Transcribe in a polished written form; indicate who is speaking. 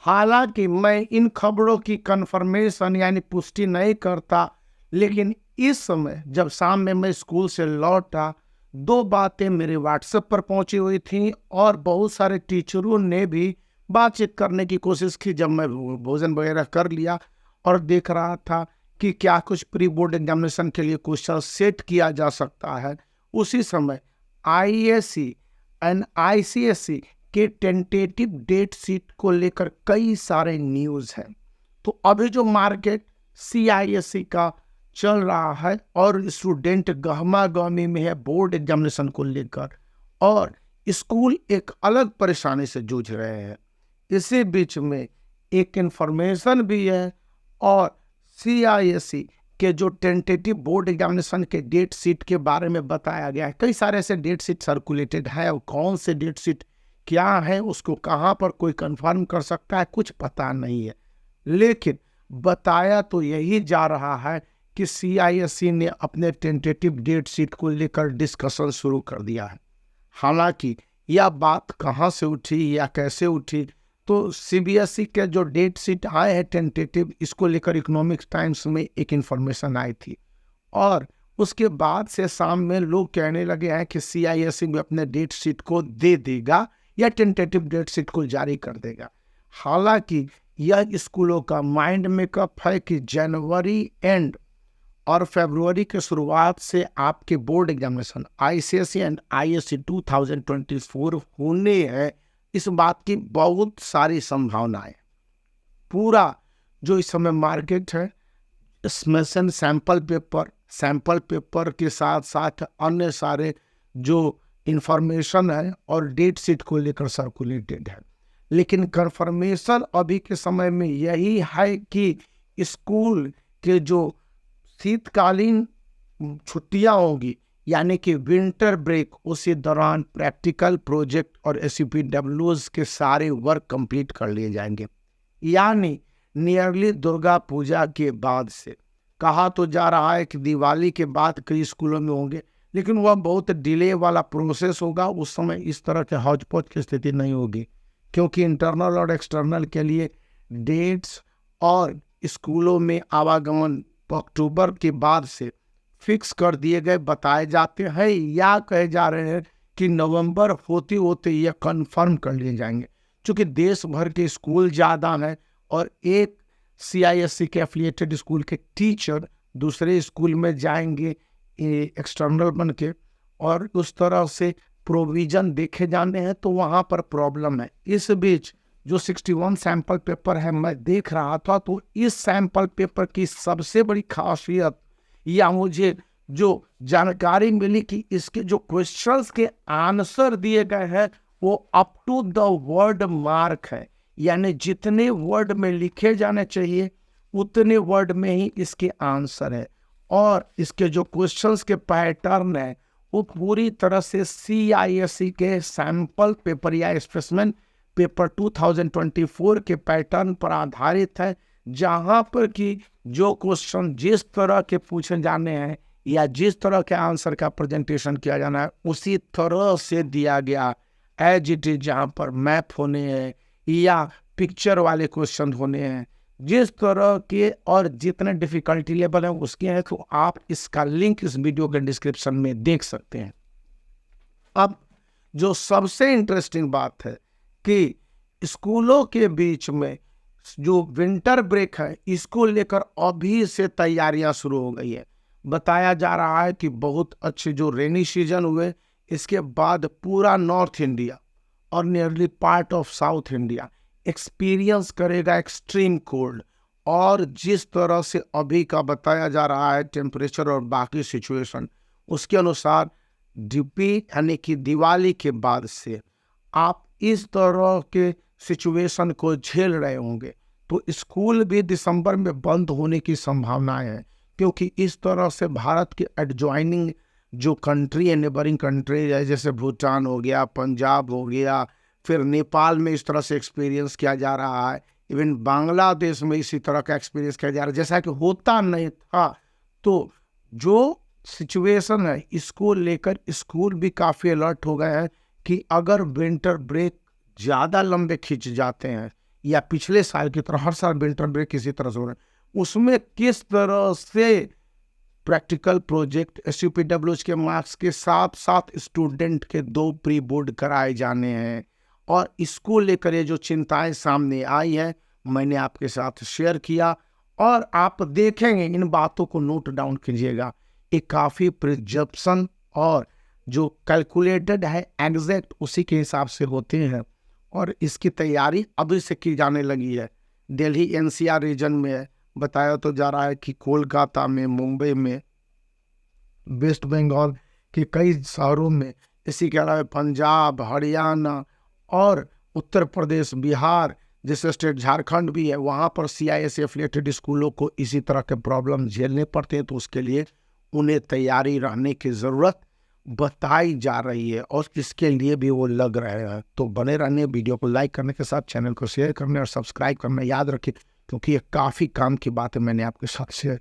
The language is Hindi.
Speaker 1: हालांकि मैं इन खबरों की कंफर्मेशन यानी पुष्टि नहीं करता, लेकिन इस समय जब शाम में मैं स्कूल से लौटा, दो बातें मेरे व्हाट्सएप पर पहुंची हुई थी और बहुत सारे टीचरों ने भी बातचीत करने की कोशिश की। जब मैं भोजन वगैरह कर लिया और देख रहा था कि क्या कुछ प्री बोर्ड एग्जामिनेशन के लिए क्वेश्चन सेट किया जा सकता है, उसी समय आईएससी एंड आईसीएसई के टेंटेटिव डेट शीट को लेकर कई सारे न्यूज़ हैं। तो अभी जो मार्केट सीआईएससी का चल रहा है और स्टूडेंट गहमा गहमी में है बोर्ड एग्जामिनेशन को लेकर, और स्कूल एक अलग परेशानी से जूझ रहे हैं। इसी बीच में एक इंफॉर्मेशन भी है और सीआईएससी के जो टेंटेटिव बोर्ड एग्जामिनेशन के डेट शीट के बारे में बताया गया है। कई सारे ऐसे डेट शीट सर्कुलेटेड है और कौन से डेट शीट क्या है उसको कहाँ पर कोई कंफर्म कर सकता है कुछ पता नहीं है, लेकिन बताया तो यही जा रहा है कि सीआईएससी ने अपने टेंटेटिव डेट शीट को लेकर डिस्कशन शुरू कर दिया है। हालांकि यह बात कहाँ से उठी या कैसे उठी, तो सीबीएसई के जो डेट शीट आए हैं टेंटेटिव, इसको लेकर इकोनॉमिक्स टाइम्स में एक इन्फॉर्मेशन आई थी और उसके बाद से शाम में लोग कहने लगे हैं कि सीआईएसई भी अपने डेट शीट को दे देगा या टेंटेटिव डेट शीट को जारी कर देगा। हालांकि यह स्कूलों का माइंड मेकअप है कि जनवरी एंड और फरवरी के शुरुआत से आपके board examination ICSE and ISC 2024 होने हैं। इस बात की बहुत सारी संभावनाएं। पूरा जो इस समय मार्केट है इसमें से सैंपल पेपर के साथ साथ अन्य सारे जो इंफॉर्मेशन है और डेट शीट को लेकर सर्कुलेटेड है, लेकिन कंफर्मेशन अभी के समय में यही है कि स्कूल के जो शीतकालीन छुट्टियां होंगी यानी कि विंटर ब्रेक, उसी दौरान प्रैक्टिकल प्रोजेक्ट और एसयूपीडब्ल्यूज के सारे वर्क कंप्लीट कर लिए जाएंगे। यानी नियरली दुर्गा पूजा के बाद से। कहा तो जा रहा है कि दिवाली के बाद कई स्कूलों में होंगे, लेकिन वह बहुत डिले वाला प्रोसेस होगा। उस समय इस तरह के हौच पौच की स्थिति नहीं होगी, क्योंकि इंटरनल और एक्सटर्नल के लिए डेट्स और स्कूलों में आवागमन अक्टूबर के बाद से फिक्स कर दिए गए बताए जाते हैं, या कहे जा रहे हैं कि नवंबर होते होते यह कंफर्म कर लिए जाएंगे। क्योंकि देश भर के स्कूल ज़्यादा हैं और एक सीआईएससी के एफिलिएटेड स्कूल के टीचर दूसरे स्कूल में जाएंगे एक्सटर्नल बन के, और उस तरह से प्रोविज़न देखे जाने हैं, तो वहाँ पर प्रॉब्लम है। इस बीच जो 61 सैंपल पेपर है मैं देख रहा था, तो इस सैंपल पेपर की सबसे बड़ी खासियत या मुझे जो जानकारी मिली कि इसके जो क्वेश्चंस के आंसर दिए गए हैं वो up to the word mark है, यानी जितने वर्ड में लिखे जाने चाहिए उतने वर्ड में ही इसके आंसर है। और इसके जो क्वेश्चंस के पैटर्न है वो पूरी तरह से सीआईएससी के सैंपल पेपर या स्पेसिमेन पेपर 2024 के पैटर्न पर आधारित है, जहां पर कि जो क्वेश्चन जिस तरह के पूछे जाने हैं या जिस तरह के आंसर का प्रेजेंटेशन किया जाना है उसी तरह से दिया गया एज इट इज। जहाँ पर मैप होने हैं या पिक्चर वाले क्वेश्चन होने हैं, जिस तरह के और जितने डिफिकल्टी लेवल है उसके हैं, तो आप इसका लिंक इस वीडियो के डिस्क्रिप्शन में देख सकते हैं। अब जो सबसे इंटरेस्टिंग बात है कि स्कूलों के बीच में जो विंटर ब्रेक है इसको लेकर अभी से तैयारियां शुरू हो गई है। बताया जा रहा है कि बहुत अच्छे जो रेनी सीजन हुए इसके बाद पूरा नॉर्थ इंडिया और nearly part of south India experience करेगा एक्सट्रीम कोल्ड। और जिस तरह से अभी का बताया जा रहा है टेम्परेचर और बाकी सिचुएशन, उसके अनुसार डीपी यानी कि दिवाली के बाद से आप इस तरह के सिचुएशन को झेल रहे होंगे। तो स्कूल भी दिसंबर में बंद होने की संभावनाएं है, क्योंकि इस तरह से भारत के एडजॉइनिंग जो कंट्री है, नेबरिंग कंट्री है, जैसे भूटान हो गया, पंजाब हो गया, फिर नेपाल में इस तरह से एक्सपीरियंस किया जा रहा है, इवन बांग्लादेश में इसी तरह का एक्सपीरियंस किया जा रहा है, जैसा कि होता नहीं था। तो जो सिचुएशन है इसको लेकर स्कूल भी काफ़ी अलर्ट हो गए हैं कि अगर विंटर ब्रेक ज़्यादा लंबे खिंच जाते हैं या पिछले साल की तरह हर साल विंटर ब्रेक किसी तरह से हो रहा है, उसमें किस तरह से प्रैक्टिकल प्रोजेक्ट SUPW के मार्क्स के साथ साथ स्टूडेंट के 2 प्री बोर्ड कराए जाने हैं, और इसको लेकर ये जो चिंताएं सामने आई है मैंने आपके साथ शेयर किया, और आप देखेंगे इन बातों को नोट डाउन कीजिएगा। ये काफ़ी प्रिजप्शन और जो कैलकुलेटेड है एग्जैक्ट उसी के हिसाब से होते हैं, और इसकी तैयारी अभी से की जाने लगी है। दिल्ली NCR रीजन में बताया तो जा रहा है कि कोलकाता में, मुंबई में, वेस्ट बंगाल के कई शहरों में, इसी के अलावा पंजाब, हरियाणा और उत्तर प्रदेश, बिहार जैसे स्टेट, झारखंड भी है, वहाँ पर CIS एफिलिएटेड स्कूलों को इसी तरह के प्रॉब्लम झेलने पड़ते हैं। तो उसके लिए उन्हें तैयारी रहने की ज़रूरत बताई जा रही है, और इसके लिए भी वो लग रहे हैं। तो बने रहने, वीडियो को लाइक करने के साथ चैनल को शेयर करने और सब्सक्राइब करना याद रखें, क्योंकि ये काफ़ी काम की बात है मैंने आपके साथ शेयर